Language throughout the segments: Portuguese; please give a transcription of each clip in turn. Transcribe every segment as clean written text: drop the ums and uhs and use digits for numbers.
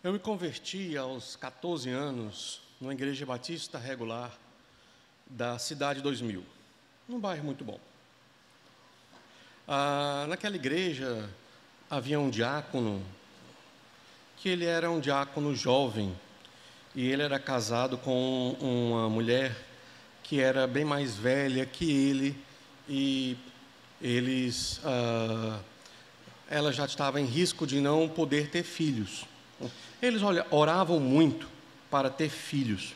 Eu me converti aos 14 anos numa igreja batista regular da Cidade 2000, num bairro muito bom. Naquela igreja havia um diácono, que ele era um diácono jovem, e ele era casado com uma mulher que era bem mais velha que ele, e ela já estava em risco de não poder ter filhos. Eles oravam muito para ter filhos,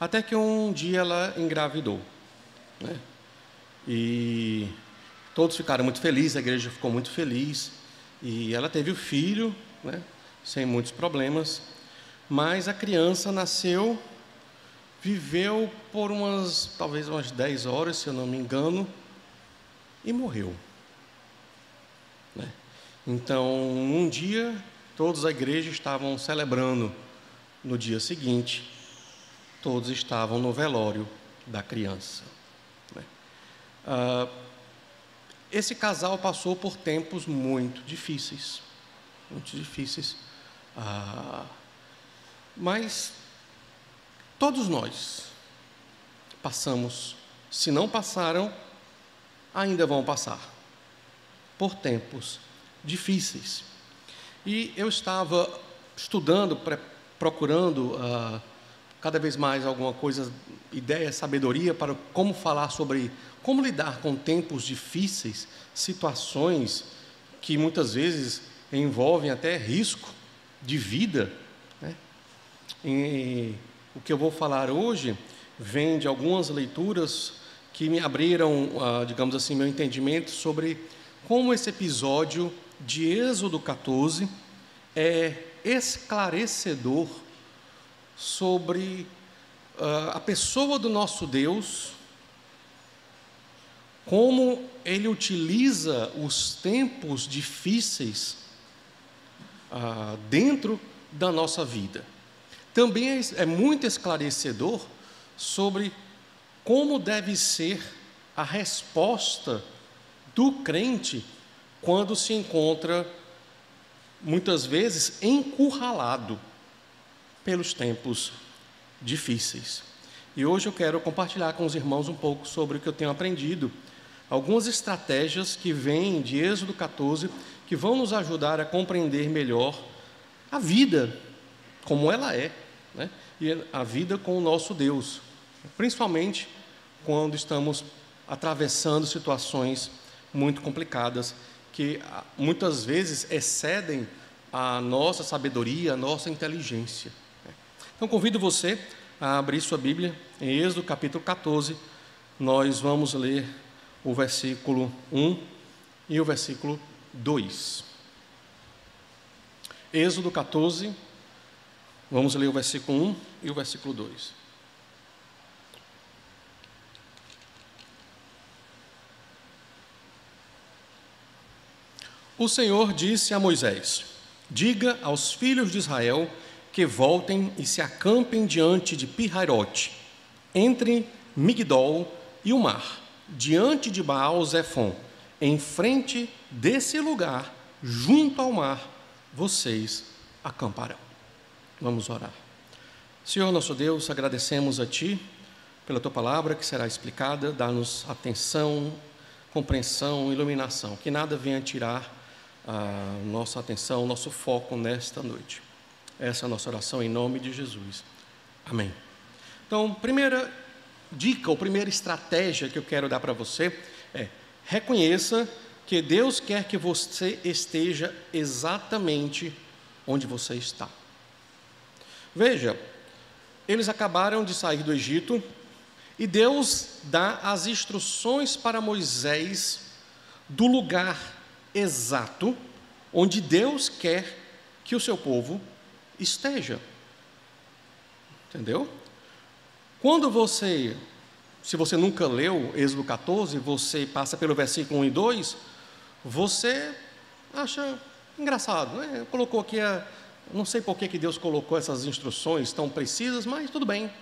até que um dia ela engravidou, né? E todos ficaram muito felizes, a igreja ficou muito feliz, e ela teve o filho, né, sem muitos problemas, mas a criança nasceu, viveu por talvez umas 10 horas, se eu não me engano, e morreu, né? Então, um dia, todos da igreja estavam celebrando. No dia seguinte, todos estavam no velório da criança, né? Esse casal passou por tempos muito difíceis, mas todos nós passamos, se não passaram, ainda vão passar por tempos difíceis. E eu estava estudando, procurando cada vez mais alguma coisa, ideia, sabedoria para como falar sobre como lidar com tempos difíceis, situações que muitas vezes envolvem até risco de vida, né? E o que eu vou falar hoje vem de algumas leituras que me abriram, digamos assim, meu entendimento sobre como esse episódio de Êxodo 14 é esclarecedor sobre a pessoa do nosso Deus, como Ele utiliza os tempos difíceis dentro da nossa vida. Também é muito esclarecedor sobre como deve ser a resposta do crente quando se encontra, muitas vezes, encurralado pelos tempos difíceis. E hoje eu quero compartilhar com os irmãos um pouco sobre o que eu tenho aprendido, algumas estratégias que vêm de Êxodo 14, que vão nos ajudar a compreender melhor a vida, como ela é, né? E a vida com o nosso Deus, principalmente quando estamos atravessando situações muito complicadas, que muitas vezes excedem a nossa sabedoria, a nossa inteligência. Então, convido você a abrir sua Bíblia em Êxodo capítulo 14. Nós vamos ler o versículo 1 e o versículo 2. Êxodo 14, vamos ler o versículo 1 e o versículo 2. O Senhor disse a Moisés: diga aos filhos de Israel que voltem e se acampem diante de Pi-Hairote, entre Migdol e o mar, diante de Baal-Zefon, em frente desse lugar, junto ao mar, vocês acamparão. Vamos orar. Senhor nosso Deus, agradecemos a Ti pela Tua palavra que será explicada, dá-nos atenção, compreensão, iluminação, que nada venha tirar a nossa atenção, nosso foco nesta noite. Essa é a nossa oração em nome de Jesus. Amém. Então, primeira dica, ou primeira estratégia que eu quero dar para você é: reconheça que Deus quer que você esteja exatamente onde você está. Veja, eles acabaram de sair do Egito e Deus dá as instruções para Moisés do lugar exato onde Deus quer que o seu povo esteja. Entendeu? Se você nunca leu Êxodo 14, você passa pelo versículo 1 e 2, você acha engraçado, né? Colocou aqui, não sei por que Deus colocou essas instruções tão precisas, mas tudo bem.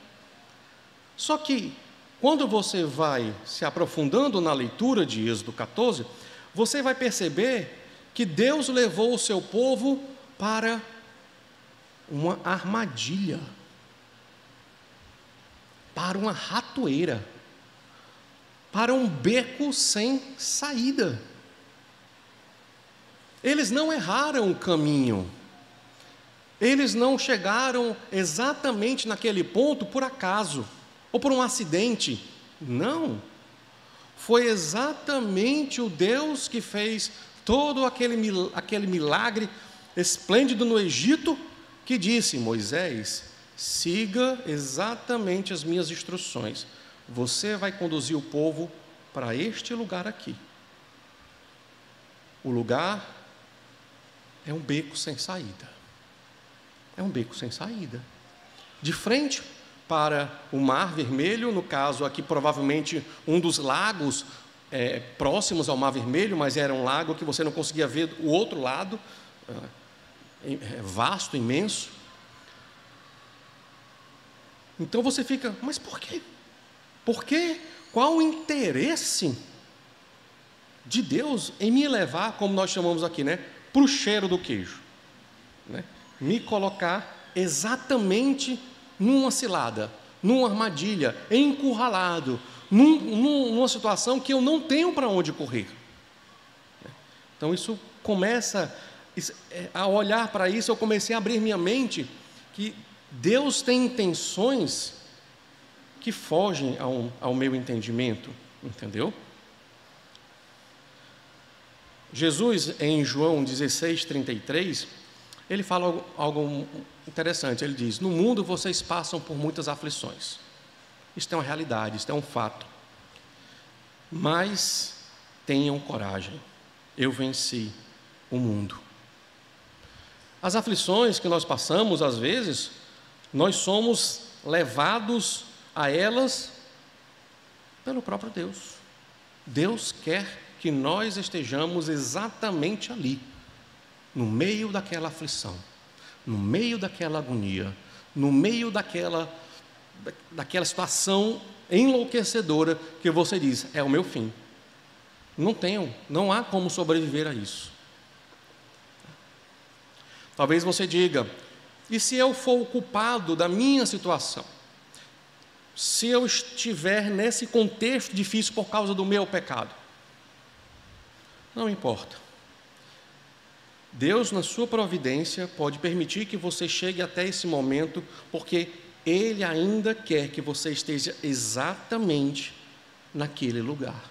Só que, quando você vai se aprofundando na leitura de Êxodo 14, você vai perceber que Deus levou o seu povo para uma armadilha, para uma ratoeira, para um beco sem saída. Eles não erraram o caminho. Eles não chegaram exatamente naquele ponto por acaso, ou por um acidente. Não. Foi exatamente o Deus que fez todo aquele milagre esplêndido no Egito, que disse: Moisés, siga exatamente as minhas instruções. Você vai conduzir o povo para este lugar aqui. O lugar é um beco sem saída. É um beco sem saída. De frente para o Mar Vermelho, no caso aqui provavelmente um dos lagos próximos ao Mar Vermelho, mas era um lago que você não conseguia ver o outro lado, vasto, imenso. Então você fica, mas por quê? Por quê? Qual o interesse de Deus em me levar, como nós chamamos aqui, para o cheiro do queijo? Me colocar exatamente numa cilada, numa armadilha, encurralado, numa situação que eu não tenho para onde correr. Então isso começa, a olhar para isso, eu comecei a abrir minha mente, que Deus tem intenções que fogem ao meu entendimento, entendeu? Jesus, em João 16:33, ele fala algo interessante. Ele diz: no mundo vocês passam por muitas aflições. Isto é uma realidade, isto é um fato. Mas tenham coragem, eu venci o mundo. As aflições que nós passamos, às vezes, nós somos levados a elas pelo próprio Deus. Deus quer que nós estejamos exatamente ali, no meio daquela aflição, no meio daquela agonia, no meio daquela situação enlouquecedora que você diz: é o meu fim. Não há como sobreviver a isso. Talvez você diga: e se eu for o culpado da minha situação? Se eu estiver nesse contexto difícil por causa do meu pecado? Não importa. Deus, na sua providência, pode permitir que você chegue até esse momento, porque Ele ainda quer que você esteja exatamente naquele lugar.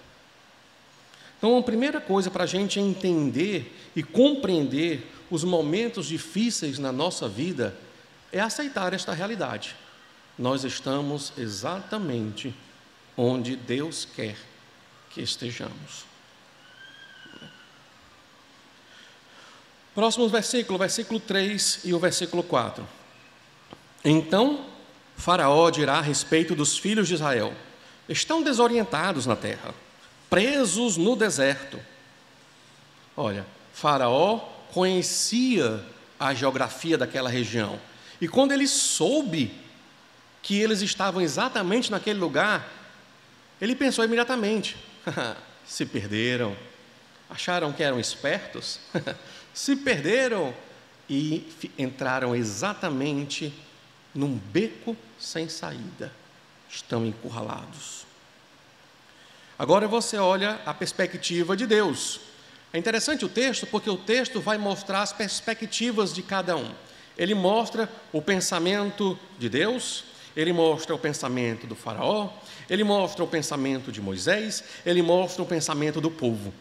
Então, a primeira coisa para a gente entender e compreender os momentos difíceis na nossa vida é aceitar esta realidade. Nós estamos exatamente onde Deus quer que estejamos. Próximo versículo 3 e o versículo 4. Então Faraó dirá a respeito dos filhos de Israel: estão desorientados na terra, presos no deserto. Olha, Faraó conhecia a geografia daquela região, e quando ele soube que eles estavam exatamente naquele lugar, ele pensou imediatamente: se perderam, acharam que eram espertos, se perderam e entraram exatamente num beco sem saída, estão encurralados. Agora você olha a perspectiva de Deus. É interessante o texto, porque o texto vai mostrar as perspectivas de cada um. Ele mostra o pensamento de Deus, ele mostra o pensamento do faraó, ele mostra o pensamento de Moisés, ele mostra o pensamento do povo.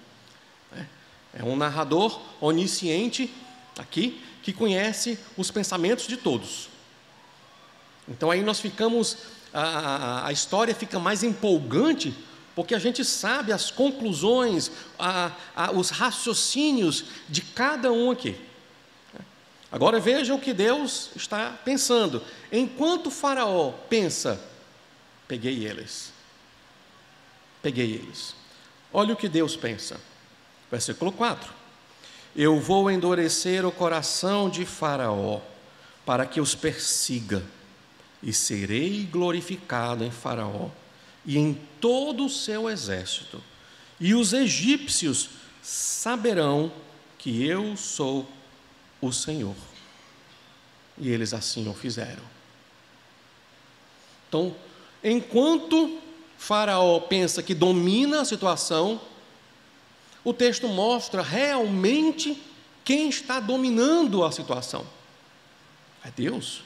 É um narrador onisciente aqui, que conhece os pensamentos de todos. Então aí nós ficamos, a história fica mais empolgante, porque a gente sabe as conclusões, os raciocínios de cada um aqui. Agora veja o que Deus está pensando. Enquanto o faraó pensa: peguei eles. Olha o que Deus pensa. Versículo 4. Eu vou endurecer o coração de Faraó, para que os persiga, e serei glorificado em Faraó e em todo o seu exército, e os egípcios saberão que eu sou o Senhor. E eles assim o fizeram. Então, enquanto Faraó pensa que domina a situação, o texto mostra realmente quem está dominando a situação. É Deus.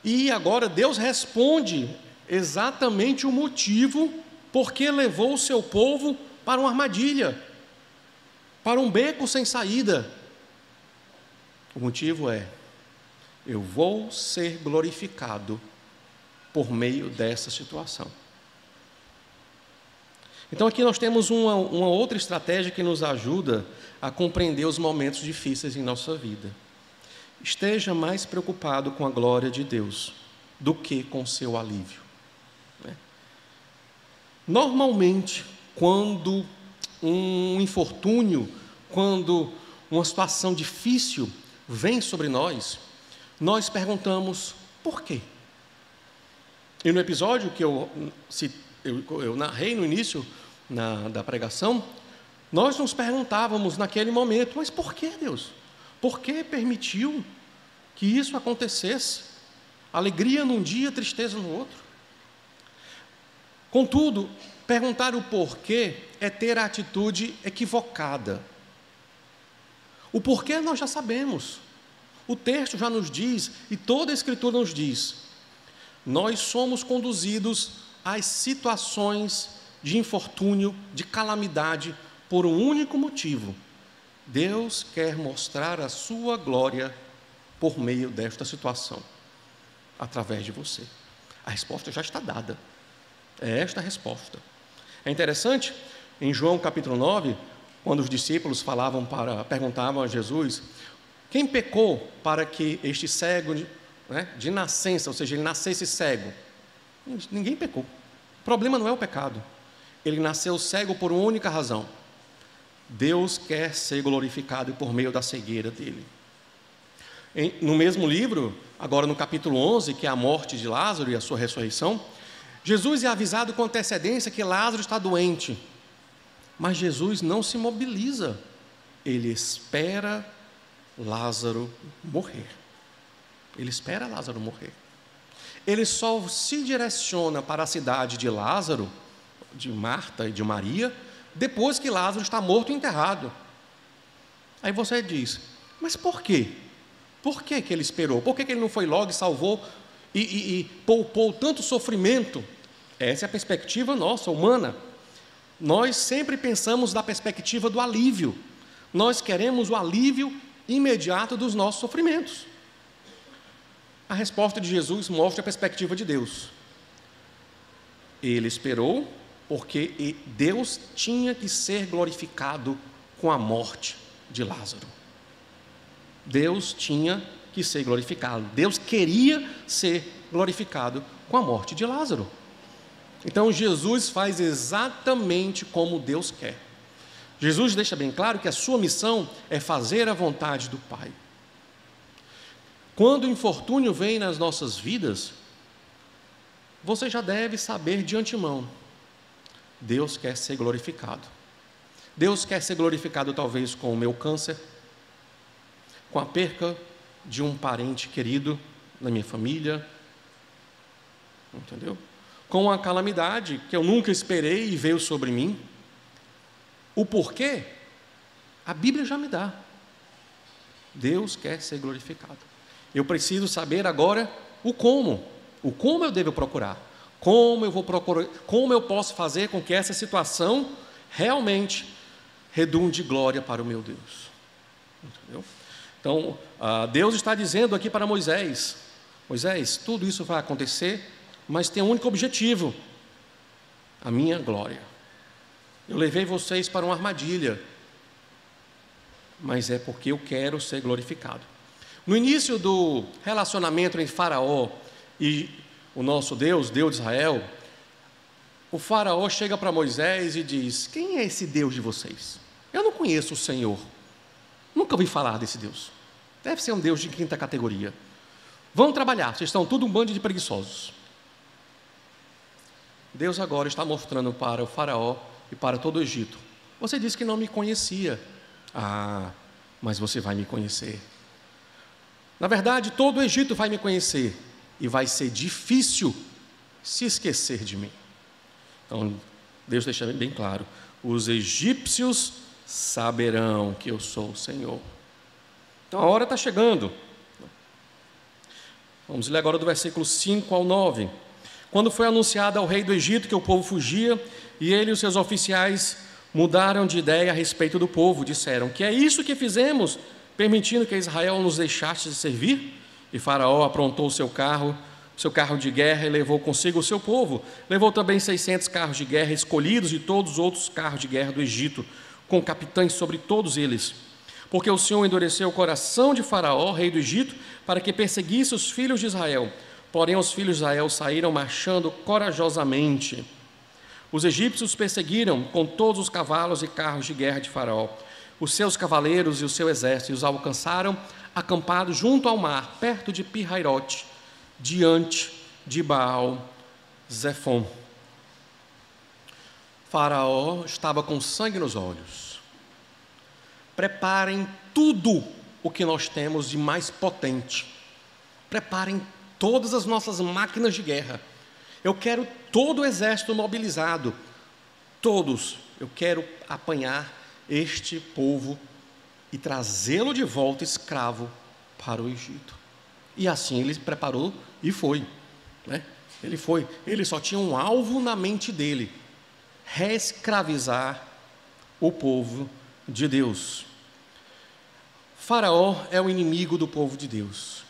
E agora Deus responde exatamente o motivo por que levou o seu povo para uma armadilha, para um beco sem saída. O motivo é: eu vou ser glorificado por meio dessa situação. Então aqui nós temos uma outra estratégia que nos ajuda a compreender os momentos difíceis em nossa vida. Esteja mais preocupado com a glória de Deus do que com o seu alívio. Normalmente, quando um infortúnio, quando uma situação difícil vem sobre nós, nós perguntamos por quê? E no episódio que eu narrei no início da pregação, nós nos perguntávamos naquele momento: mas por que, Deus? Por que permitiu que isso acontecesse? Alegria num dia, tristeza no outro. Contudo, perguntar o porquê é ter a atitude equivocada. O porquê nós já sabemos. O texto já nos diz, e toda a Escritura nos diz: nós somos conduzidos às situações de infortúnio, de calamidade, por um único motivo: Deus quer mostrar a sua glória por meio desta situação, através de você. A resposta já está dada. É esta a resposta. É interessante, em João capítulo 9, quando os discípulos perguntavam a Jesus: quem pecou para que este cego, de nascença, ou seja, ele nascesse cego? Ninguém pecou. O problema não é o pecado. Ele nasceu cego por uma única razão: Deus quer ser glorificado por meio da cegueira dele. No mesmo livro, agora no capítulo 11, que é a morte de Lázaro e a sua ressurreição, Jesus é avisado com antecedência que Lázaro está doente. Mas Jesus não se mobiliza. Ele espera Lázaro morrer. Ele espera Lázaro morrer. Ele só se direciona para a cidade de Lázaro, de Marta e de Maria, depois que Lázaro está morto e enterrado. Aí você diz: mas por quê? Por que ele esperou? Por que ele não foi logo e salvou e poupou tanto sofrimento? Essa é a perspectiva nossa, humana. Nós sempre pensamos da perspectiva do alívio. Nós queremos o alívio imediato dos nossos sofrimentos. A resposta de Jesus mostra a perspectiva de Deus. Ele esperou porque Deus tinha que ser glorificado com a morte de Lázaro. Deus tinha que ser glorificado. Deus queria ser glorificado com a morte de Lázaro. Então Jesus faz exatamente como Deus quer. Jesus deixa bem claro que a sua missão é fazer a vontade do Pai. Quando o infortúnio vem nas nossas vidas, você já deve saber de antemão: Deus quer ser glorificado. Deus quer ser glorificado talvez com o meu câncer, com a perca de um parente querido na minha família, entendeu? Com a calamidade que eu nunca esperei e veio sobre mim. O porquê, a Bíblia já me dá. Deus quer ser glorificado. Eu preciso saber agora o como. O como eu devo procurar. Como eu vou procurar, como eu posso fazer com que essa situação realmente redunde glória para o meu Deus. Entendeu? Então, Deus está dizendo aqui para Moisés: Moisés, tudo isso vai acontecer, mas tem um único objetivo: a minha glória. Eu levei vocês para uma armadilha, mas é porque eu quero ser glorificado. No início do relacionamento entre Faraó e o nosso Deus, Deus de Israel, o Faraó chega para Moisés e diz: quem é esse Deus de vocês? Eu não conheço o Senhor, nunca ouvi falar desse Deus. Deve ser um Deus de quinta categoria. Vão trabalhar, vocês estão tudo um bando de preguiçosos. Deus agora está mostrando para o Faraó e para todo o Egito: você disse que não me conhecia. Mas você vai me conhecer. Na verdade, todo o Egito vai me conhecer e vai ser difícil se esquecer de mim. Então, Deus deixa bem claro: os egípcios saberão que eu sou o Senhor. Então, a hora está chegando. Vamos ler agora do versículo 5 ao 9. Quando foi anunciado ao rei do Egito que o povo fugia, e ele e os seus oficiais mudaram de ideia a respeito do povo, disseram: que é isso que fizemos, permitindo que Israel nos deixasse de servir? E Faraó aprontou o seu carro de guerra e levou consigo o seu povo. Levou também 600 carros de guerra escolhidos de todos os outros carros de guerra do Egito, com capitães sobre todos eles. Porque o Senhor endureceu o coração de Faraó, rei do Egito, para que perseguisse os filhos de Israel. Porém, os filhos de Israel saíram marchando corajosamente. Os egípcios perseguiram com todos os cavalos e carros de guerra de Faraó, os seus cavaleiros e o seu exército, e os alcançaram acampados junto ao mar, perto de Pi-Hairote, diante de Baal-Zefon. Faraó estava com sangue nos olhos. Preparem tudo o que nós temos de mais potente. Preparem todas as nossas máquinas de guerra. Eu quero todo o exército mobilizado. Todos. Eu quero apanhar este povo e trazê-lo de volta escravo para o Egito. E assim ele preparou e foi, né? Ele foi. Ele só tinha um alvo na mente dele: reescravizar o povo de Deus. Faraó é o inimigo do povo de Deus.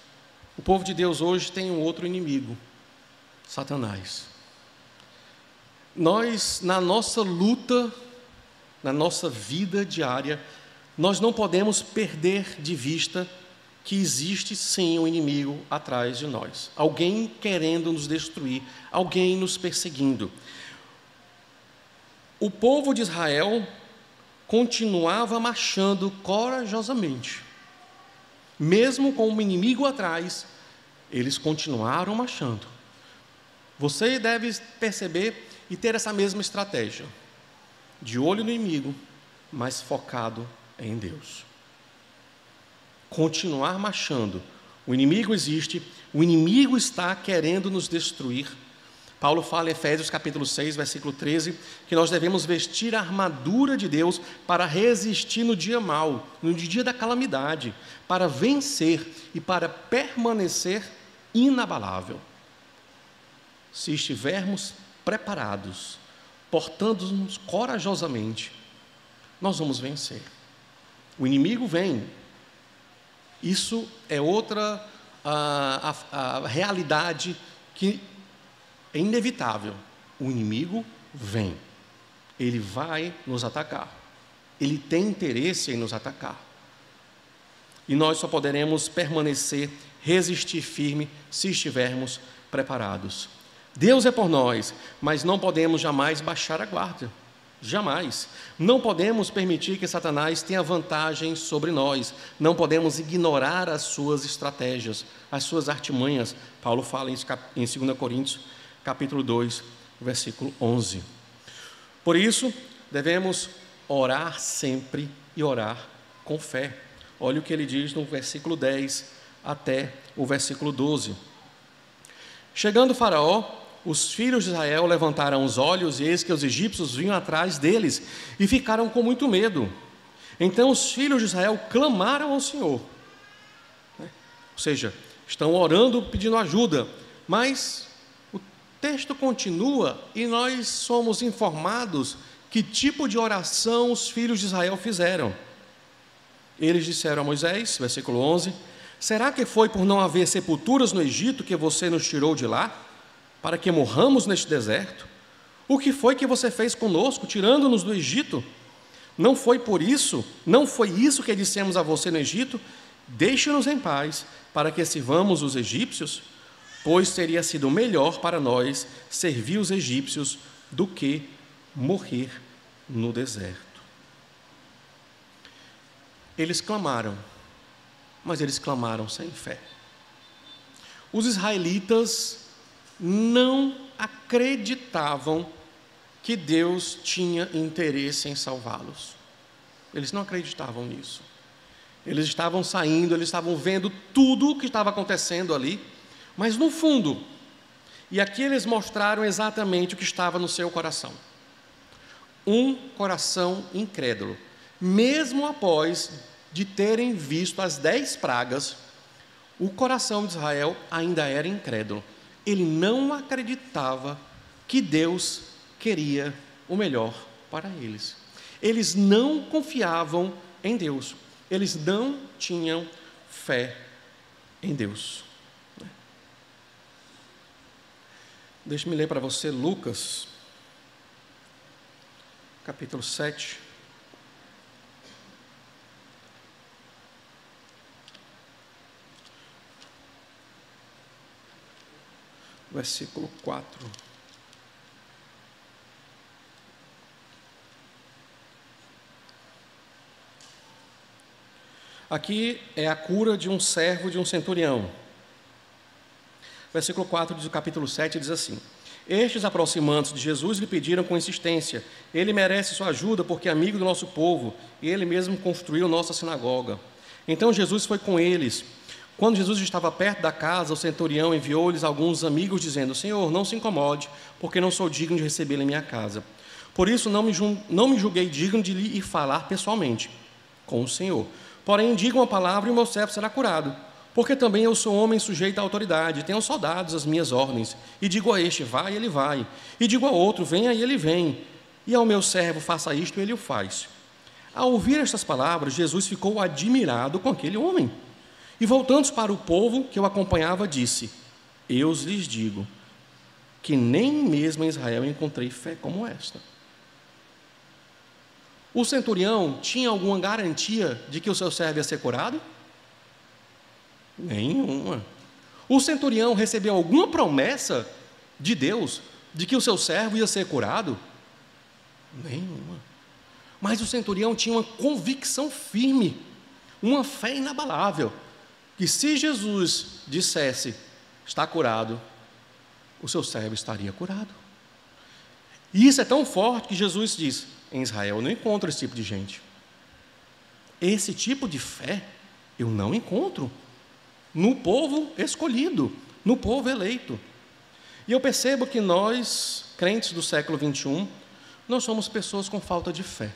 O povo de Deus hoje tem um outro inimigo: Satanás. Nós, na nossa luta, na nossa vida diária, nós não podemos perder de vista que existe sim um inimigo atrás de nós, alguém querendo nos destruir, alguém nos perseguindo. O povo de Israel continuava marchando corajosamente, mesmo com um inimigo atrás, eles continuaram marchando. Você deve perceber e ter essa mesma estratégia, de olho no inimigo, mas focado em Deus. Continuar marchando. O inimigo existe, o inimigo está querendo nos destruir. Paulo fala em Efésios capítulo 6, versículo 13, que nós devemos vestir a armadura de Deus para resistir no dia mau, no dia da calamidade, para vencer e para permanecer inabalável. Se estivermos preparados, portando-nos corajosamente, nós vamos vencer. O inimigo vem. Isso é outra a realidade que é inevitável. O inimigo vem. Ele vai nos atacar. Ele tem interesse em nos atacar. E nós só poderemos permanecer, resistir firme, se estivermos preparados. Deus é por nós, mas não podemos jamais baixar a guarda. Jamais. Não podemos permitir que Satanás tenha vantagem sobre nós. Não podemos ignorar as suas estratégias, as suas artimanhas. Paulo fala isso em 2 Coríntios, capítulo 2, versículo 11. Por isso, devemos orar sempre e orar com fé. Olha o que ele diz no versículo 10 até o versículo 12. Chegando Faraó, os filhos de Israel levantaram os olhos, e eis que os egípcios vinham atrás deles, e ficaram com muito medo. Então os filhos de Israel clamaram ao Senhor. Ou seja, estão orando, pedindo ajuda. Mas o texto continua, e nós somos informados que tipo de oração os filhos de Israel fizeram. Eles disseram a Moisés, versículo 11, será que foi por não haver sepulturas no Egito que você nos tirou de lá, para que morramos neste deserto? O que foi que você fez conosco, tirando-nos do Egito? Não foi isso que dissemos a você no Egito? Deixe-nos em paz, para que sirvamos os egípcios, pois teria sido melhor para nós servir os egípcios do que morrer no deserto. Eles clamaram, mas eles clamaram sem fé. Os israelitas não acreditavam que Deus tinha interesse em salvá-los. Eles não acreditavam nisso. Eles estavam saindo, eles estavam vendo tudo o que estava acontecendo ali, mas no fundo, e aqui eles mostraram exatamente o que estava no seu coração. Um coração incrédulo. Mesmo após de terem visto as 10 pragas, o coração de Israel ainda era incrédulo. Ele não acreditava que Deus queria o melhor para eles. Eles não confiavam em Deus. Eles não tinham fé em Deus. Deixe-me ler para você Lucas, capítulo 7. Versículo 4. Aqui é a cura de um servo de um centurião. Versículo 4 do capítulo 7 diz assim: Estes, aproximando-se de Jesus, lhe pediram com insistência: Ele merece sua ajuda, porque é amigo do nosso povo, e ele mesmo construiu nossa sinagoga. Então Jesus foi com eles. Quando Jesus estava perto da casa, o centurião enviou-lhes alguns amigos, dizendo: Senhor, não se incomode, porque não sou digno de recebê-lo em minha casa. Por isso não me julguei digno de lhe ir falar pessoalmente com o Senhor. Porém, diga uma palavra e o meu servo será curado. Porque também eu sou homem sujeito à autoridade, tenho soldados às minhas ordens. E digo a este: vai, ele vai. E digo a outro: venha, e ele vem. E ao meu servo: faça isto, e ele o faz. Ao ouvir estas palavras, Jesus ficou admirado com aquele homem. E voltando-se para o povo que o acompanhava, disse: Eu lhes digo que nem mesmo em Israel encontrei fé como esta. O centurião tinha alguma garantia de que o seu servo ia ser curado? Nenhuma. O centurião recebeu alguma promessa de Deus de que o seu servo ia ser curado? Nenhuma. Mas o centurião tinha uma convicção firme, uma fé inabalável, que se Jesus dissesse: está curado, o seu servo estaria curado. E isso é tão forte que Jesus diz: em Israel eu não encontro esse tipo de gente. Esse tipo de fé eu não encontro no povo escolhido, no povo eleito. E eu percebo que nós, crentes do século 21, nós somos pessoas com falta de fé.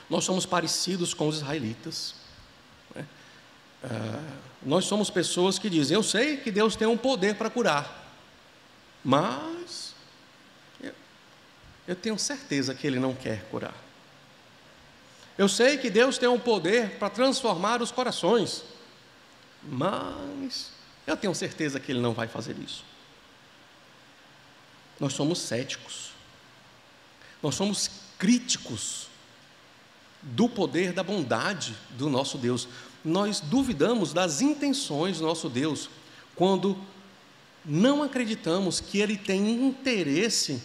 Nós somos parecidos com os israelitas. Nós somos pessoas que dizem: eu sei que Deus tem um poder para curar, mas eu tenho certeza que Ele não quer curar. Eu sei que Deus tem um poder para transformar os corações, mas eu tenho certeza que Ele não vai fazer isso. Nós somos céticos, nós somos críticos do poder, da bondade do nosso Deus. Nós duvidamos das intenções do nosso Deus quando não acreditamos que Ele tem interesse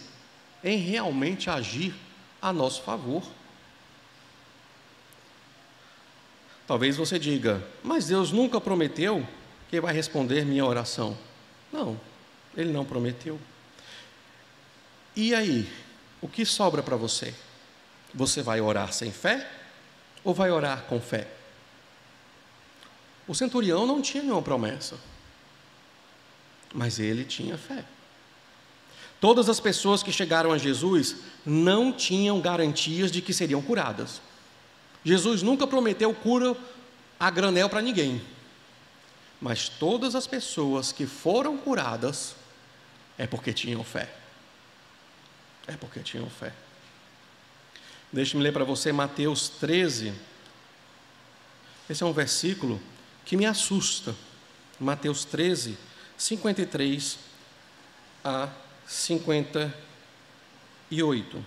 em realmente agir a nosso favor. Talvez você diga: mas Deus nunca prometeu que vai responder minha oração. Não, Ele não prometeu. E aí, o que sobra para você? Você vai orar sem fé ou vai orar com fé? O centurião não tinha nenhuma promessa, mas ele tinha fé. Todas as pessoas que chegaram a Jesus não tinham garantias de que seriam curadas. Jesus nunca prometeu cura a granel para ninguém, mas todas as pessoas que foram curadas é porque tinham fé. É porque tinham fé. Deixe-me ler para você Mateus 13. Esse é um versículo que me assusta. Mateus 13, 53 a 58.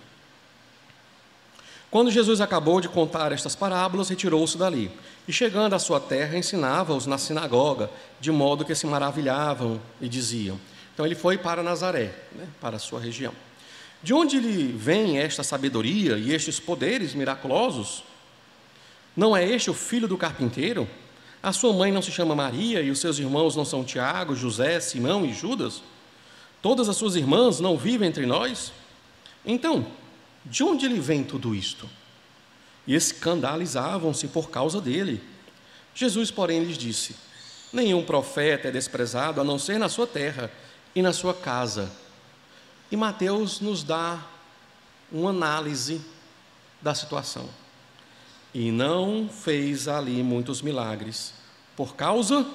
Quando Jesus acabou de contar estas parábolas, retirou-se dali, e chegando à sua terra, ensinava-os na sinagoga, de modo que se maravilhavam e diziam. Então ele foi para Nazaré, para a sua região. De onde lhe vem esta sabedoria e estes poderes miraculosos? Não é este o filho do carpinteiro? A sua mãe não se chama Maria, e os seus irmãos não são Tiago, José, Simão e Judas? Todas as suas irmãs não vivem entre nós? Então, de onde lhe vem tudo isto? e escandalizavam-se por causa dele. Jesus, porém, lhes disse: nenhum profeta é desprezado, a não ser na sua terra e na sua casa. E Mateus nos dá uma análise da situação. E não fez ali muitos milagres, por causa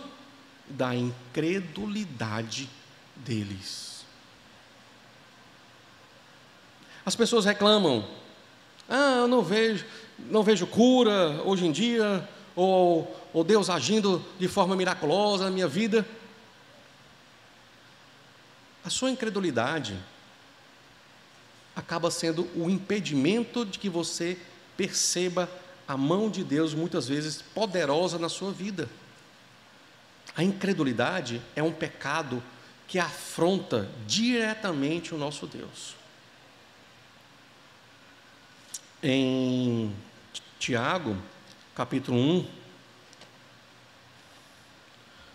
da incredulidade deles. As pessoas reclamam: eu não vejo cura hoje em dia, ou Deus agindo de forma miraculosa na minha vida. A sua incredulidade acaba sendo o impedimento de que você perceba a mão de Deus muitas vezes poderosa na sua vida. A incredulidade é um pecado que afronta diretamente o nosso Deus. Em Tiago, capítulo 1,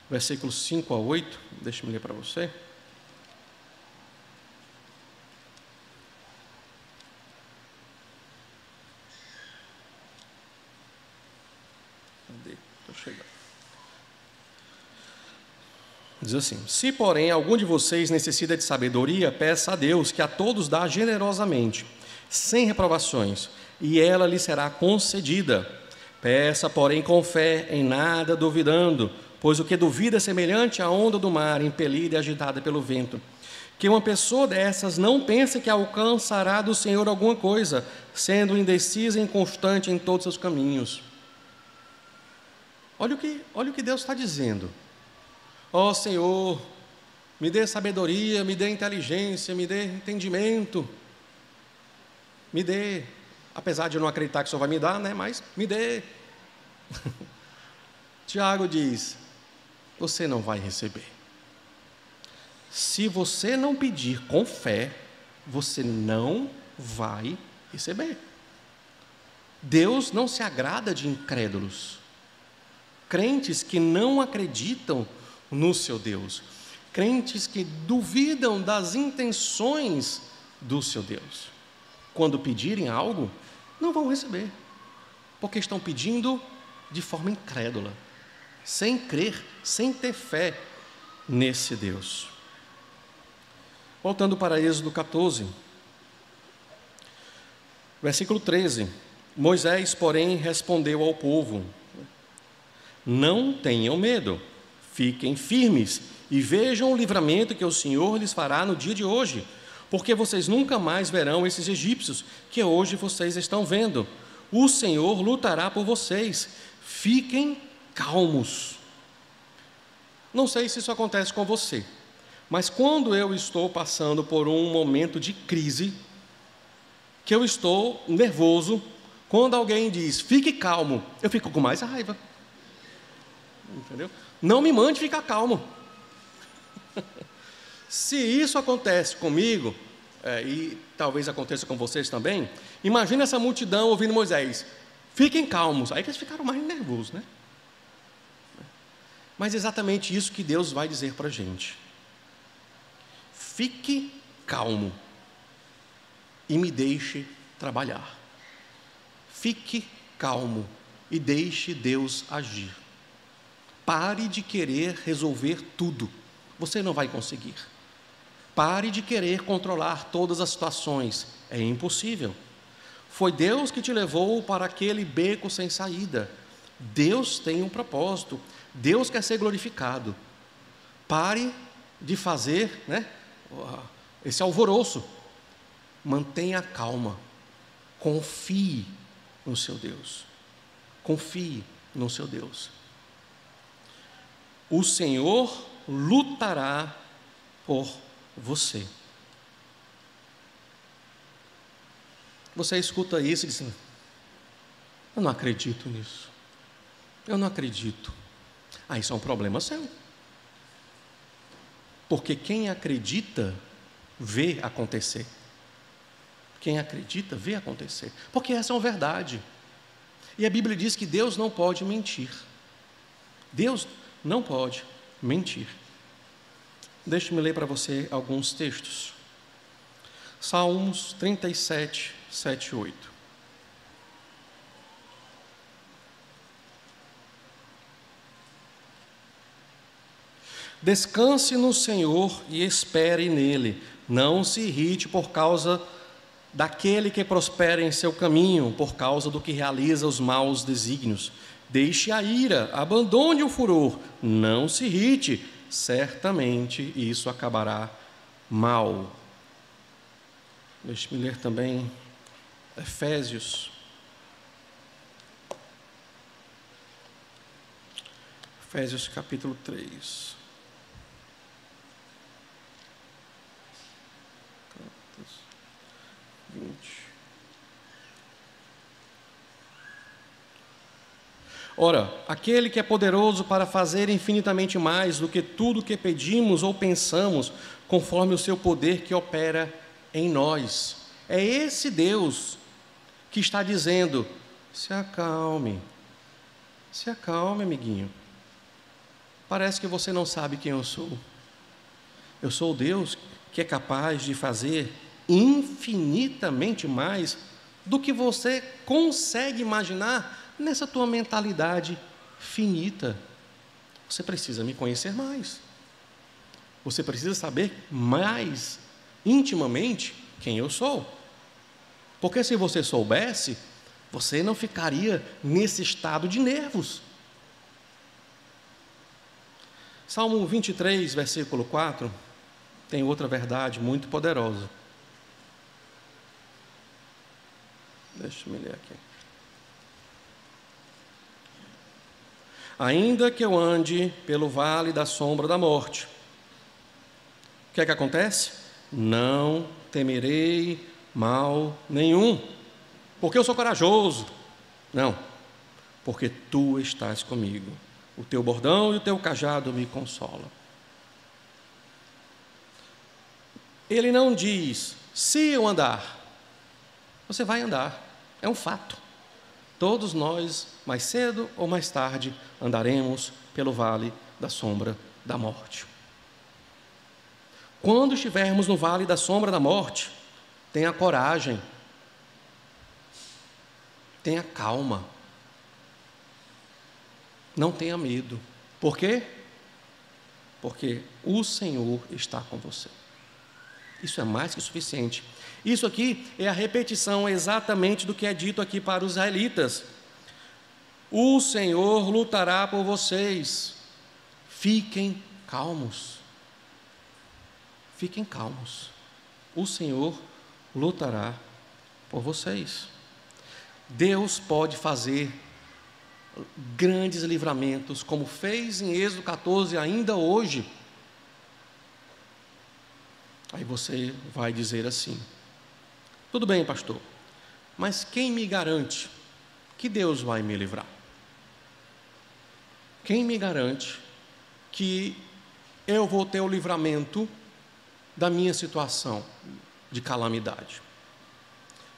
versículos 5 a 8, deixa-me ler para você. Estou chegando. Diz assim: se porém algum de vocês necessita de sabedoria, peça a Deus, que a todos dá generosamente, sem reprovações, e ela lhe será concedida. Peça, porém, com fé, em nada duvidando, pois o que duvida é semelhante à onda do mar, impelida e agitada pelo vento. Que uma pessoa dessas não pense que alcançará do Senhor alguma coisa, sendo indecisa e inconstante em todos os seus caminhos. Olha o que Deus está dizendo. Ó Senhor, me dê sabedoria, me dê inteligência, me dê entendimento, me dê, apesar de eu não acreditar que o Senhor vai me dar, né? Mas me dê. Tiago diz: você não vai receber. Se você não pedir com fé, você não vai receber. Deus não se agrada de incrédulos, crentes que não acreditam no seu Deus, crentes que duvidam das intenções do seu Deus. Quando pedirem algo, não vão receber, porque estão pedindo de forma incrédula, sem crer, sem ter fé nesse Deus. Voltando para Êxodo 14, versículo 13. Moisés, porém, respondeu ao povo: não tenham medo, fiquem firmes e vejam o livramento que o Senhor lhes fará no dia de hoje, porque vocês nunca mais verão esses egípcios que hoje vocês estão vendo. O Senhor lutará por vocês, fiquem calmos. Não sei se isso acontece com você, mas quando eu estou passando por um momento de crise, que eu estou nervoso, quando alguém diz, fique calmo, eu fico com mais raiva. Entendeu? Não me mande ficar calmo. Se isso acontece comigo, e talvez aconteça com vocês também, imagina essa multidão ouvindo Moisés, fiquem calmos. Aí eles ficaram mais nervosos, né? Mas é exatamente isso que Deus vai dizer para a gente. Fique calmo e me deixe trabalhar. Fique calmo e deixe Deus agir. Pare de querer resolver tudo, você não vai conseguir. Pare de querer controlar todas as situações, é impossível. Foi Deus que te levou para aquele beco sem saída. Deus tem um propósito, Deus quer ser glorificado. Pare de fazer, esse alvoroço. Mantenha a calma, confie no seu Deus. Confie no seu Deus. O Senhor lutará por você. Você escuta isso e diz assim, eu não acredito nisso. Eu não acredito. Isso é um problema seu. Porque quem acredita, vê acontecer. Quem acredita, vê acontecer. Porque essa é uma verdade. E a Bíblia diz que Deus não pode mentir. Deus não pode mentir. Deixe-me ler para você alguns textos. Salmos 37, 7 e 8. Descanse no Senhor e espere nele. Não se irrite por causa daquele que prospera em seu caminho, por causa do que realiza os maus desígnios. Deixe a ira, abandone o furor, não se irrite, certamente isso acabará mal. Deixe-me ler também Efésios. Efésios capítulo 3. Ora, aquele que é poderoso para fazer infinitamente mais do que tudo que pedimos ou pensamos, conforme o seu poder que opera em nós. É esse Deus que está dizendo: se acalme, amiguinho. Parece que você não sabe quem eu sou. Eu sou o Deus que é capaz de fazer infinitamente mais do que você consegue imaginar nessa tua mentalidade finita. Você precisa me conhecer mais. Você precisa saber mais intimamente quem eu sou. Porque se você soubesse, você não ficaria nesse estado de nervos. Salmo 23, versículo 4, tem outra verdade muito poderosa. Deixa eu ler aqui. Ainda que eu ande pelo vale da sombra da morte, o que é que acontece? Não temerei mal nenhum, porque eu sou corajoso. Não, porque tu estás comigo. O teu bordão e o teu cajado me consolam. Ele não diz, se eu andar. Você vai andar, é um fato. Todos nós, mais cedo ou mais tarde, andaremos pelo vale da sombra da morte. Quando estivermos no vale da sombra da morte, tenha coragem, tenha calma, não tenha medo. Por quê? Porque o Senhor está com você. Isso é mais que suficiente. Isso aqui é a repetição exatamente do que é dito aqui para os israelitas. O Senhor lutará por vocês. Fiquem calmos. Fiquem calmos. O Senhor lutará por vocês. Deus pode fazer grandes livramentos, como fez em Êxodo 14, ainda hoje. Aí você vai dizer assim: tudo bem, pastor, mas quem me garante que Deus vai me livrar? Quem me garante que eu vou ter o livramento da minha situação de calamidade?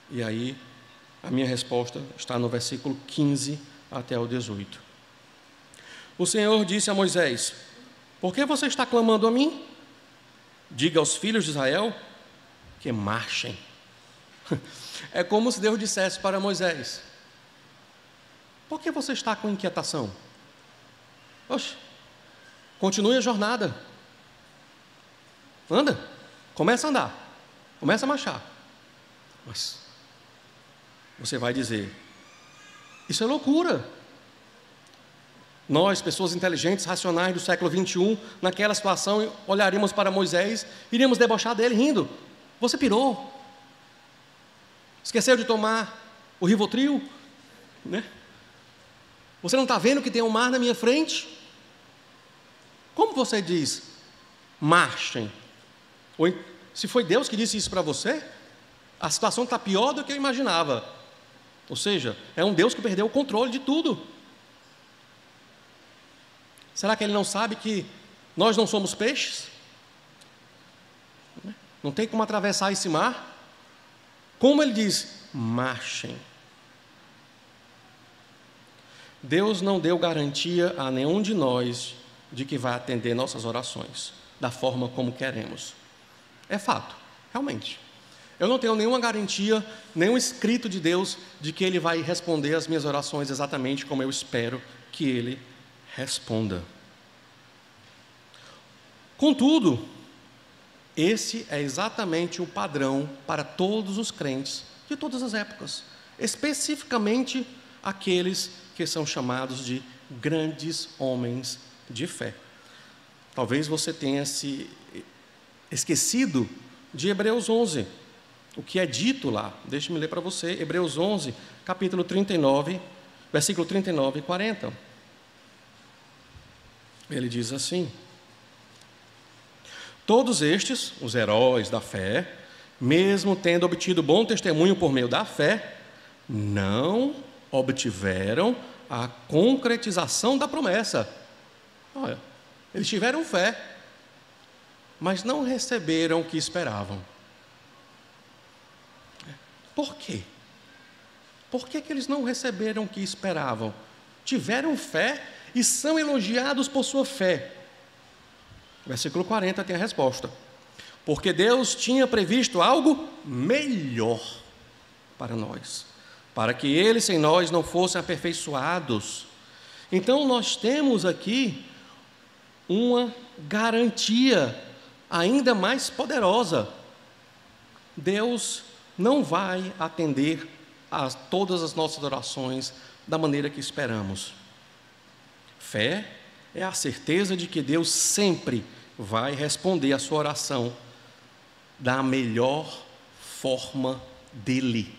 E aí, a minha resposta está no versículo 15 até o 18. O Senhor disse a Moisés: por que você está clamando a mim? Diga aos filhos de Israel que marchem. É como se Deus dissesse para Moisés: por que você está com inquietação? Oxe, continue a jornada. Anda, começa a andar, começa a marchar. Mas você vai dizer: isso é loucura. Nós, pessoas inteligentes, racionais do século 21, naquela situação, olharíamos para Moisés, iríamos debochar dele rindo. Você pirou? Esqueceu de tomar o Rivotril? Né? Você não está vendo que tem um mar na minha frente? Como você diz, marchem? Ou, se foi Deus que disse isso para você, a situação está pior do que eu imaginava. Ou seja, é um Deus que perdeu o controle de tudo. Será que Ele não sabe que nós não somos peixes? Não tem como atravessar esse mar? Como Ele diz, marchem. Deus não deu garantia a nenhum de nós de que vai atender nossas orações da forma como queremos. É fato, realmente. Eu não tenho nenhuma garantia, nenhum escrito de Deus de que Ele vai responder as minhas orações exatamente como eu espero que Ele responda. Contudo, esse é exatamente o padrão para todos os crentes de todas as épocas, especificamente aqueles que são chamados de grandes homens de fé. Talvez você tenha se esquecido de Hebreus 11, o que é dito lá. Deixe-me ler para você, Hebreus 11, capítulo 39, versículo 39 e 40. Ele diz assim: todos estes, os heróis da fé, mesmo tendo obtido bom testemunho por meio da fé, não obtiveram a concretização da promessa. Olha, eles tiveram fé, mas não receberam o que esperavam. Por quê? Por que eles não receberam o que esperavam? Tiveram fé e são elogiados por sua fé. Versículo 40 tem a resposta. Porque Deus tinha previsto algo melhor para nós, para que eles sem nós não fossem aperfeiçoados. Então nós temos aqui uma garantia ainda mais poderosa. Deus não vai atender a todas as nossas orações da maneira que esperamos. Fé é a certeza de que Deus sempre vai responder a sua oração da melhor forma dele.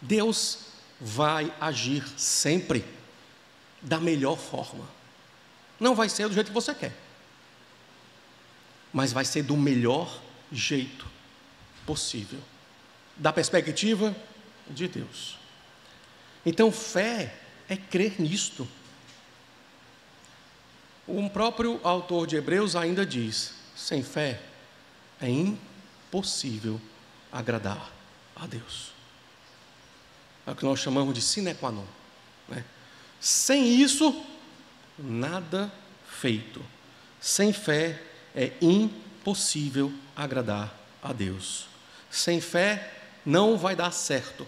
Deus vai agir sempre da melhor forma. Não vai ser do jeito que você quer, mas vai ser do melhor jeito possível, da perspectiva de Deus. Então, fé é crer nisto. O próprio autor de Hebreus ainda diz: sem fé é impossível agradar a Deus. É o que nós chamamos de sine qua non, né? Sem isso, nada feito. Sem fé é impossível agradar a Deus. Sem fé não vai dar certo.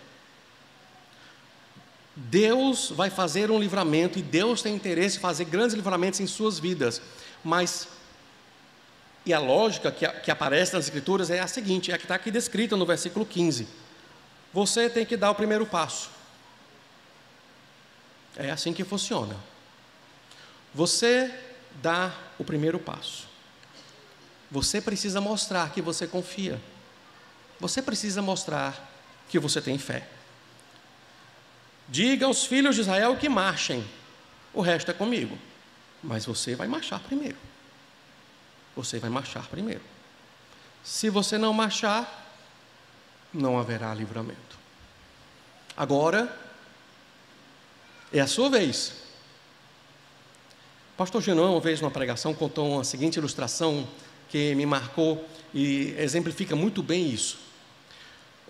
Deus vai fazer um livramento e Deus tem interesse em fazer grandes livramentos em suas vidas, mas, e a lógica que aparece nas Escrituras é a seguinte, é a que está aqui descrita no versículo 15. Você tem que dar o primeiro passo. É assim que funciona. Você dá o primeiro passo. Você precisa mostrar que você confia. Você precisa mostrar que você tem fé. Diga aos filhos de Israel que marchem, o resto é comigo. Mas você vai marchar primeiro. Você vai marchar primeiro. Se você não marchar, não haverá livramento. Agora, é a sua vez. O pastor Genuão, uma vez numa pregação, contou uma seguinte ilustração que me marcou e exemplifica muito bem isso.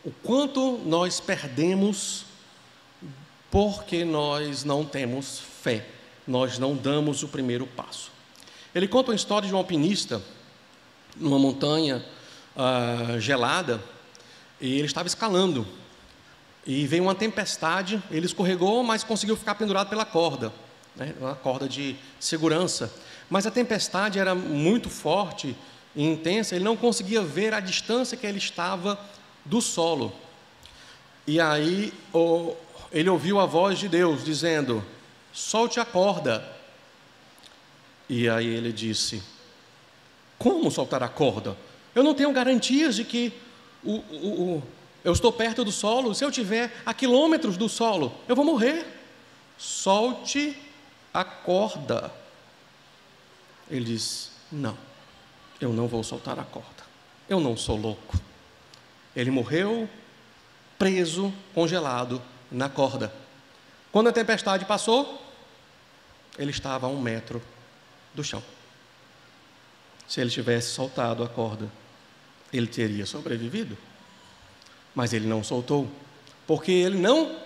O quanto nós perdemos porque nós não temos fé, nós não damos o primeiro passo. Ele conta uma história de um alpinista numa montanha gelada, e ele estava escalando, e veio uma tempestade, ele escorregou, mas conseguiu ficar pendurado pela corda, né, uma corda de segurança, mas a tempestade era muito forte e intensa, ele não conseguia ver a distância que ele estava do solo, e aí ele ouviu a voz de Deus dizendo: solte a corda. E aí ele disse: como soltar a corda? Eu não tenho garantias de que eu estou perto do solo. Se eu estiver a quilômetros do solo, eu vou morrer. Solte a corda. Ele disse: não, eu não vou soltar a corda. Eu não sou louco. Ele morreu preso, congelado na corda. Quando a tempestade passou, ele estava a 1 metro do chão. Se ele tivesse soltado a corda, ele teria sobrevivido. Mas ele não soltou, porque ele não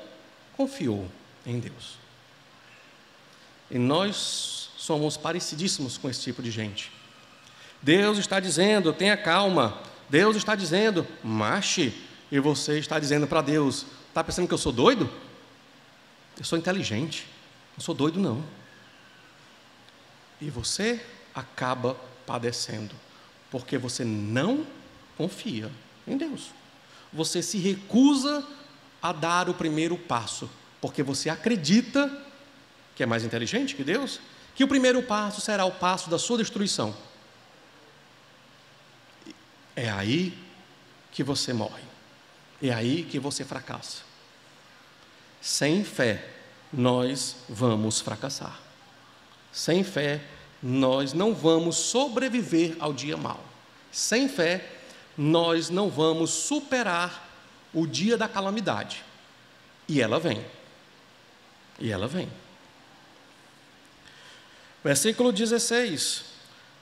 confiou em Deus. E nós somos parecidíssimos com esse tipo de gente. Deus está dizendo: tenha calma. Deus está dizendo: marche. E você está dizendo para Deus: está pensando que eu sou doido? Eu sou inteligente, não sou doido não. E você acaba padecendo, porque você não confia em Deus. Você se recusa a dar o primeiro passo, porque você acredita que é mais inteligente que Deus, que o primeiro passo será o passo da sua destruição. É aí que você morre, é aí que você fracassa. Sem fé, nós vamos fracassar. Sem fé, nós não vamos sobreviver ao dia mau. Sem fé, nós não vamos superar o dia da calamidade. E ela vem. E ela vem. Versículo 16.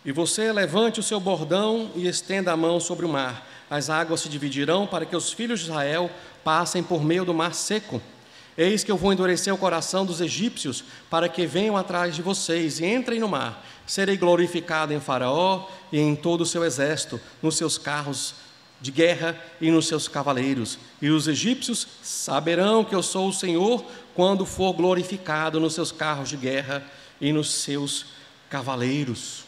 E você levante o seu bordão e estenda a mão sobre o mar. As águas se dividirão para que os filhos de Israel passem por meio do mar seco. Eis que eu vou endurecer o coração dos egípcios, para que venham atrás de vocês e entrem no mar. Serei glorificado em Faraó e em todo o seu exército, nos seus carros de guerra e nos seus cavaleiros. E os egípcios saberão que eu sou o Senhor, quando for glorificado nos seus carros de guerra e nos seus cavaleiros.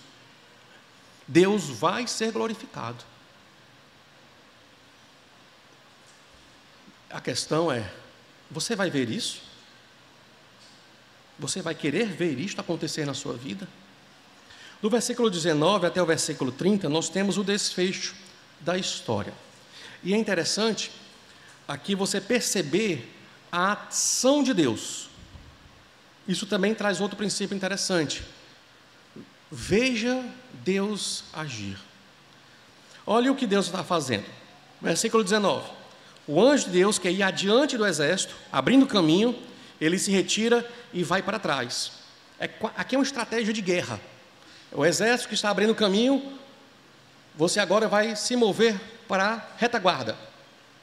Deus vai ser glorificado. A questão é: você vai ver isso? Você vai querer ver isto acontecer na sua vida? Do versículo 19 até o versículo 30, nós temos o desfecho da história. E é interessante aqui você perceber a ação de Deus. Isso também traz outro princípio interessante. Veja Deus agir. Olha o que Deus está fazendo. Versículo 19. O anjo de Deus, que ia adiante do exército, abrindo caminho, ele se retira e vai para trás. Aqui é uma estratégia de guerra. O exército que está abrindo caminho, você agora vai se mover para a retaguarda,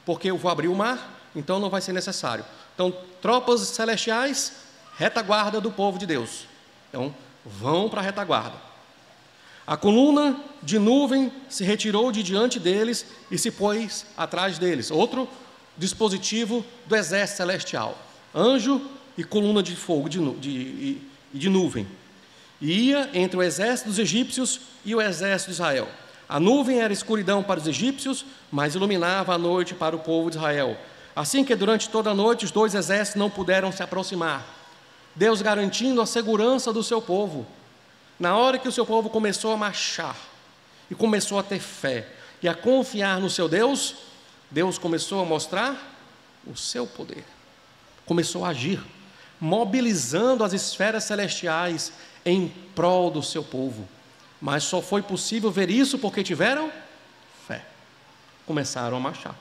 porque eu vou abrir o mar, então não vai ser necessário. Então, tropas celestiais, retaguarda do povo de Deus. Então, vão para a retaguarda. A coluna de nuvem se retirou de diante deles e se pôs atrás deles. Outro dispositivo do exército celestial. Anjo e coluna de fogo e de nuvem. E ia entre o exército dos egípcios e o exército de Israel. A nuvem era escuridão para os egípcios, mas iluminava a noite para o povo de Israel. Assim que durante toda a noite os dois exércitos não puderam se aproximar. Deus garantindo a segurança do seu povo. Na hora que o seu povo começou a marchar e começou a ter fé e a confiar no seu Deus, Deus começou a mostrar o seu poder. Começou a agir, mobilizando as esferas celestiais em prol do seu povo. Mas só foi possível ver isso porque tiveram fé. Começaram a marchar.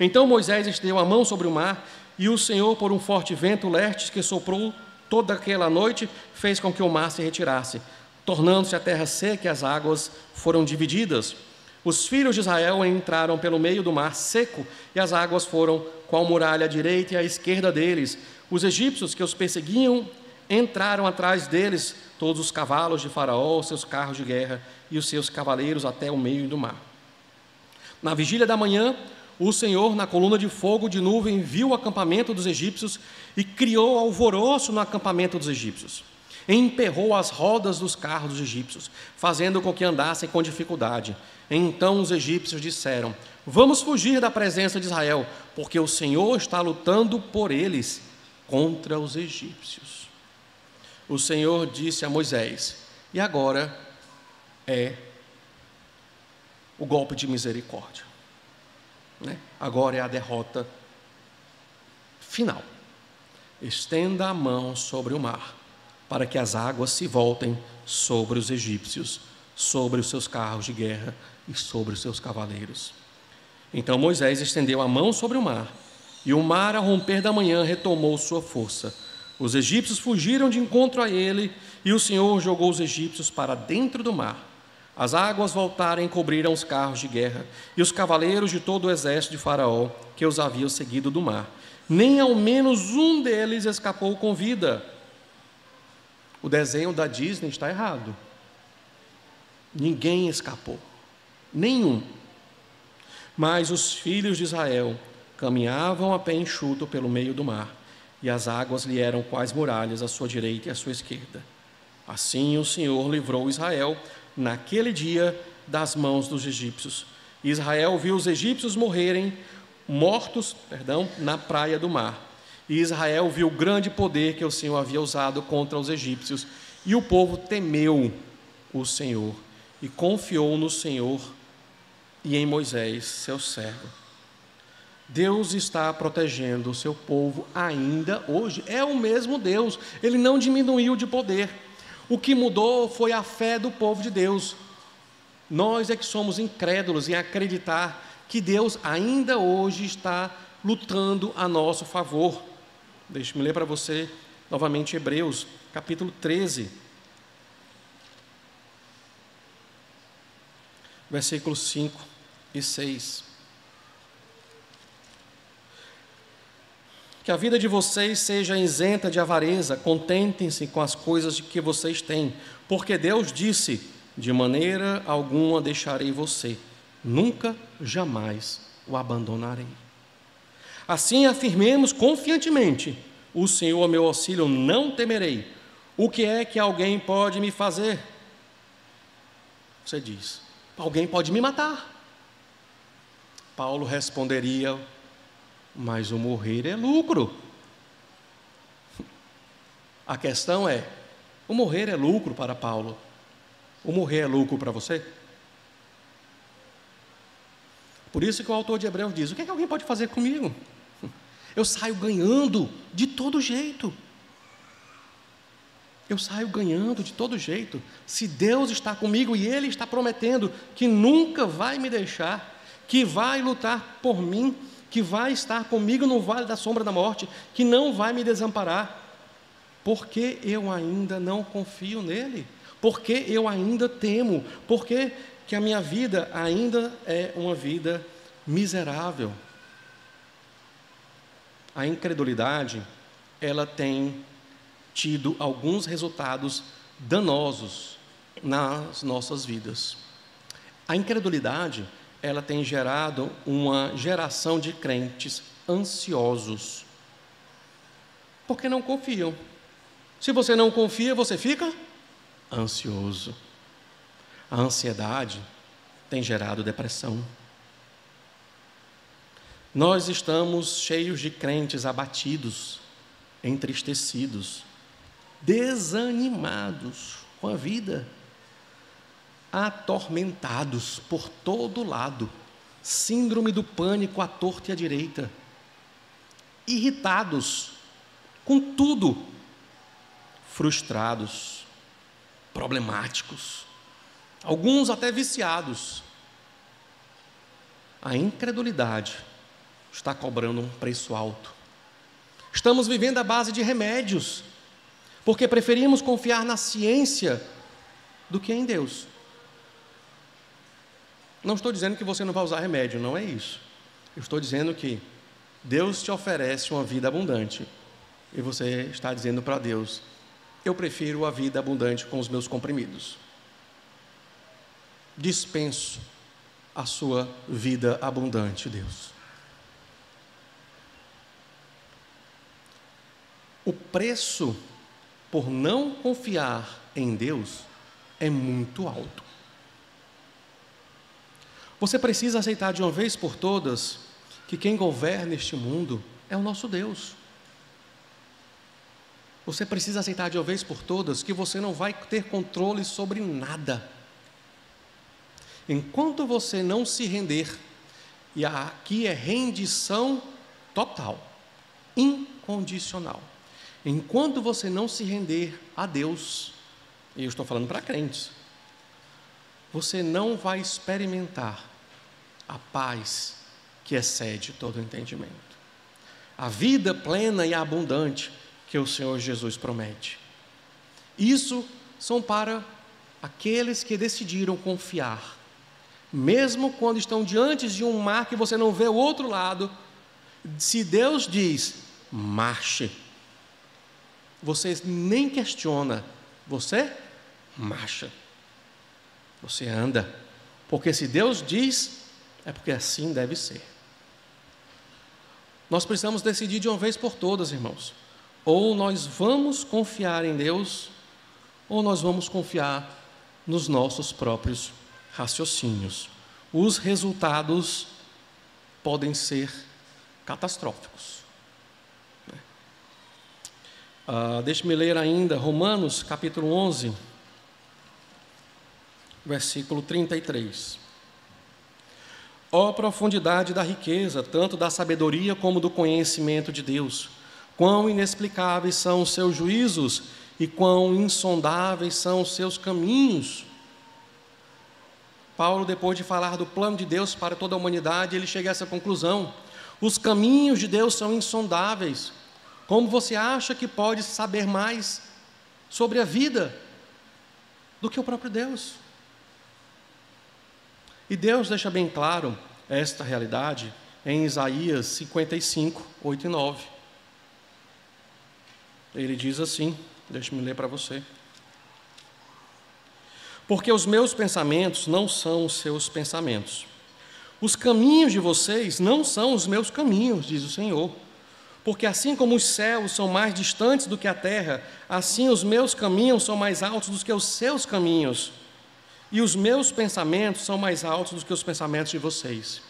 Então Moisés estendeu a mão sobre o mar, e o Senhor, por um forte vento leste que soprou toda aquela noite, fez com que o mar se retirasse, tornando-se a terra seca e as águas foram divididas. Os filhos de Israel entraram pelo meio do mar seco, e as águas foram com a muralha à direita e à esquerda deles. Os egípcios que os perseguiam entraram atrás deles, todos os cavalos de Faraó, os seus carros de guerra e os seus cavaleiros até o meio do mar. Na vigília da manhã, o Senhor, na coluna de fogo de nuvem, viu o acampamento dos egípcios e criou alvoroço no acampamento dos egípcios. Emperrou as rodas dos carros dos egípcios, fazendo com que andassem com dificuldade. Então os egípcios disseram: vamos fugir da presença de Israel, porque o Senhor está lutando por eles contra os egípcios. O Senhor disse a Moisés: e agora é o golpe de misericórdia. Agora é a derrota final. Estenda a mão sobre o mar, para que as águas se voltem sobre os egípcios, sobre os seus carros de guerra e sobre os seus cavaleiros. Então Moisés estendeu a mão sobre o mar, e o mar, ao romper da manhã, retomou sua força. Os egípcios fugiram de encontro a ele, e o Senhor jogou os egípcios para dentro do mar. As águas voltaram e encobriram os carros de guerra e os cavaleiros de todo o exército de Faraó, que os haviam seguido do mar. Nem ao menos um deles escapou com vida. O desenho da Disney está errado. Ninguém escapou. Nenhum. Mas os filhos de Israel caminhavam a pé enxuto pelo meio do mar, e as águas lhe eram quais muralhas à sua direita e à sua esquerda. Assim o Senhor livrou Israel naquele dia das mãos dos egípcios. Israel viu os egípcios mortos, na praia do mar. E Israel viu o grande poder que o Senhor havia usado contra os egípcios. E o povo temeu o Senhor e confiou no Senhor e em Moisés, seu servo. Deus está protegendo o seu povo ainda hoje. É o mesmo Deus. Ele não diminuiu de poder. O que mudou foi a fé do povo de Deus. Nós é que somos incrédulos em acreditar que Deus ainda hoje está lutando a nosso favor. Deixe-me ler para você novamente Hebreus, capítulo 13, versículos 5 e 6. Que a vida de vocês seja isenta de avareza, contentem-se com as coisas que vocês têm, porque Deus disse: de maneira alguma deixarei você, nunca, jamais o abandonarei. Assim afirmemos confiantemente: o Senhor é meu auxílio, não temerei. O que é que alguém pode me fazer? Você diz: alguém pode me matar. Paulo responderia: mas o morrer é lucro. A questão é: o morrer é lucro para Paulo? O morrer é lucro para você? Por isso que o autor de Hebreus diz: o que é que alguém pode fazer comigo? Eu saio ganhando de todo jeito. Eu saio ganhando de todo jeito. Se Deus está comigo e Ele está prometendo que nunca vai me deixar, que vai lutar por mim, que vai estar comigo no vale da sombra da morte, que não vai me desamparar, por que eu ainda não confio nele? Por que eu ainda temo? Por que a minha vida ainda é uma vida miserável? A incredulidade, ela tem tido alguns resultados danosos nas nossas vidas. A incredulidade, ela tem gerado uma geração de crentes ansiosos, porque não confiam. Se você não confia, você fica ansioso. A ansiedade tem gerado depressão. Nós estamos cheios de crentes abatidos, entristecidos, desanimados com a vida, atormentados por todo lado, síndrome do pânico à torta e à direita, irritados com tudo, frustrados, problemáticos, alguns até viciados. A incredulidade está cobrando um preço alto. Estamos vivendo à base de remédios, porque preferimos confiar na ciência do que em Deus. Não estou dizendo que você não vai usar remédio, não é isso. Eu estou dizendo que Deus te oferece uma vida abundante e você está dizendo para Deus: eu prefiro a vida abundante com os meus comprimidos. Dispenso a sua vida abundante, Deus. O preço por não confiar em Deus é muito alto. Você precisa aceitar de uma vez por todas que quem governa este mundo é o nosso Deus. Você precisa aceitar de uma vez por todas que você não vai ter controle sobre nada. Enquanto você não se render, e aqui é rendição total, incondicional. Enquanto você não se render a Deus, e eu estou falando para crentes, você não vai experimentar a paz que excede todo entendimento, a vida plena e abundante que o Senhor Jesus promete. Isso são para aqueles que decidiram confiar, mesmo quando estão diante de um mar que você não vê o outro lado. Se Deus diz: marche, você nem questiona, você marcha, você anda, porque se Deus diz, é porque assim deve ser. Nós precisamos decidir de uma vez por todas, irmãos: ou nós vamos confiar em Deus, ou nós vamos confiar nos nossos próprios raciocínios. Os resultados podem ser catastróficos. Deixe-me ler ainda Romanos, capítulo 11, versículo 33. Ó profundidade da riqueza, tanto da sabedoria como do conhecimento de Deus! Quão inexplicáveis são os seus juízos e quão insondáveis são os seus caminhos. Paulo, depois de falar do plano de Deus para toda a humanidade, ele chega a essa conclusão: os caminhos de Deus são insondáveis. Como você acha que pode saber mais sobre a vida do que o próprio Deus? E Deus deixa bem claro esta realidade em Isaías 55, 8 e 9. Ele diz assim, deixe-me ler para você. Porque os meus pensamentos não são os seus pensamentos. Os caminhos de vocês não são os meus caminhos, diz o Senhor. Porque assim como os céus são mais distantes do que a terra, assim os meus caminhos são mais altos do que os seus caminhos. E os meus pensamentos são mais altos do que os pensamentos de vocês.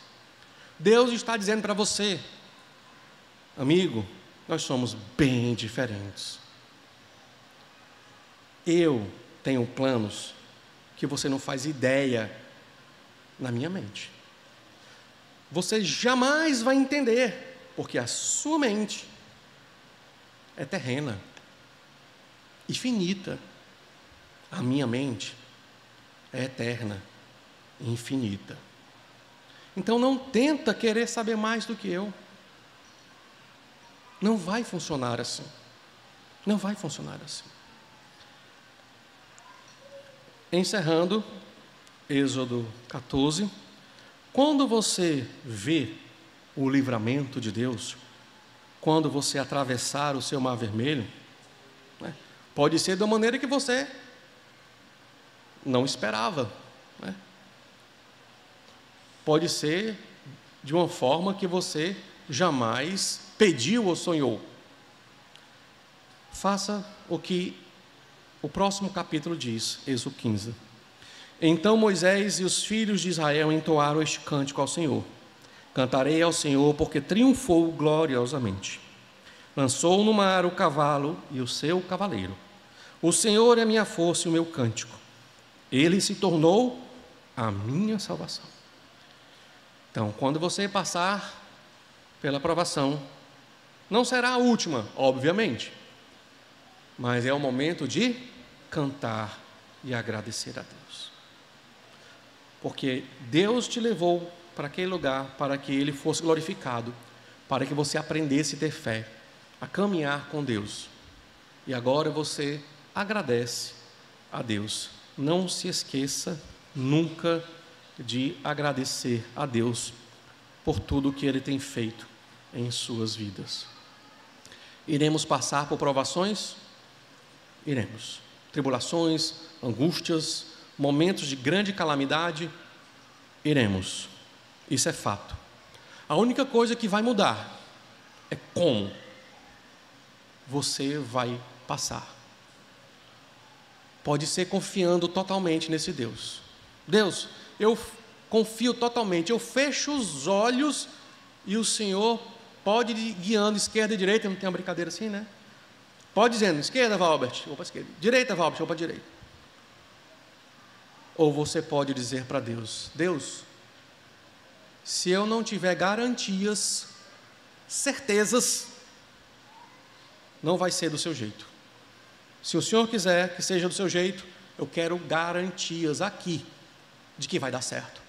Deus está dizendo para você, amigo, nós somos bem diferentes. Eu tenho planos que você não faz ideia na minha mente. Você jamais vai entender, porque a sua mente é terrena e finita. A minha mente é eterna e infinita. Então não tenta querer saber mais do que eu. Não vai funcionar assim. Não vai funcionar assim. Encerrando, Êxodo 14. Quando você vê o livramento de Deus, quando você atravessar o seu mar vermelho, pode ser da maneira que você não esperava, pode ser de uma forma que você jamais pediu ou sonhou. Faça o que o próximo capítulo diz, Êxodo 15. Então Moisés e os filhos de Israel entoaram este cântico ao Senhor. Cantarei ao Senhor, porque triunfou gloriosamente. Lançou no mar o cavalo e o seu cavaleiro. O Senhor é minha força e o meu cântico. Ele se tornou a minha salvação. Então, quando você passar pela provação, não será a última, obviamente, mas é o momento de cantar e agradecer a Deus. Porque Deus te levou para aquele lugar, para que Ele fosse glorificado, para que você aprendesse a ter fé, a caminhar com Deus. E agora você agradece a Deus. Não se esqueça nunca de agradecer a Deus por tudo que Ele tem feito em suas vidas. Iremos passar por provações? Iremos. Tribulações, angústias, momentos de grande calamidade? Iremos. Isso é fato. A única coisa que vai mudar é como você vai passar. Pode ser confiando totalmente nesse Deus. Deus, eu confio totalmente, eu fecho os olhos e o Senhor pode ir guiando esquerda e direita. Não tem uma brincadeira assim, né? Pode dizendo, esquerda, Valbert, vou para a esquerda. Direita, Valbert, vou para a direita. Ou você pode dizer para Deus, Deus, se eu não tiver garantias, certezas, não vai ser do seu jeito. Se o Senhor quiser que seja do seu jeito, eu quero garantias aqui de que vai dar certo.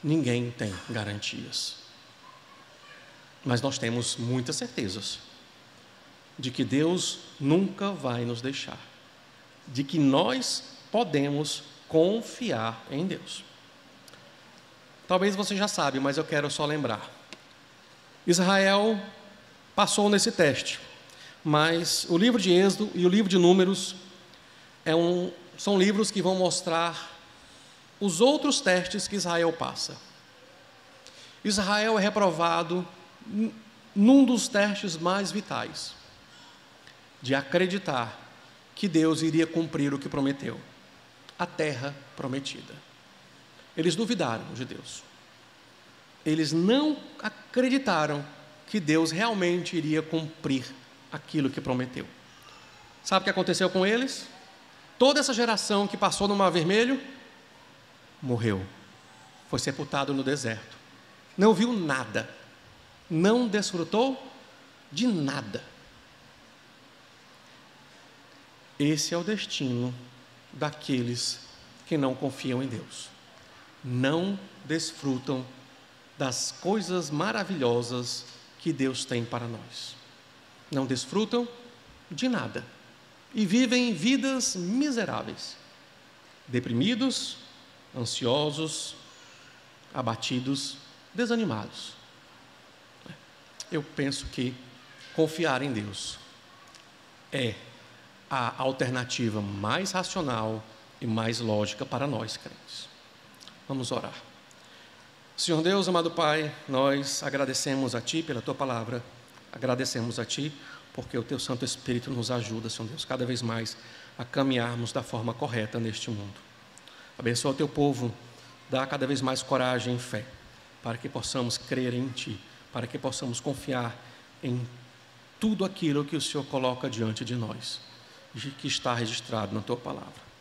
Ninguém tem garantias. Mas nós temos muitas certezas de que Deus nunca vai nos deixar, de que nós podemos confiar em Deus. Talvez você já sabe, mas eu quero só lembrar. Israel passou nesse teste, mas o livro de Êxodo e o livro de Números são livros que vão mostrar os outros testes que Israel passa. Israel é reprovado num dos testes mais vitais, de acreditar que Deus iria cumprir o que prometeu, a terra prometida. Eles duvidaram, os judeus. Eles não acreditaram que Deus realmente iria cumprir aquilo que prometeu. Sabe o que aconteceu com eles? Toda essa geração que passou no Mar Vermelho morreu, foi sepultado no deserto, não viu nada, não desfrutou de nada. Esse é o destino daqueles que não confiam em Deus. Não desfrutam das coisas maravilhosas que Deus tem para nós. Não desfrutam de nada e vivem vidas miseráveis, deprimidos, ansiosos, abatidos, desanimados. Eu penso que confiar em Deus é a alternativa mais racional e mais lógica para nós, crentes. Vamos orar. Senhor Deus, amado Pai, nós agradecemos a Ti pela Tua palavra, agradecemos a Ti porque o Teu Santo Espírito nos ajuda, Senhor Deus, cada vez mais a caminharmos da forma correta neste mundo. Abençoa o Teu povo, dá cada vez mais coragem e fé, para que possamos crer em Ti, para que possamos confiar em tudo aquilo que o Senhor coloca diante de nós, que está registrado na Tua palavra.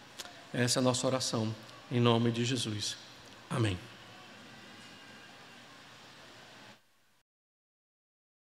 Essa é a nossa oração, em nome de Jesus. Amém.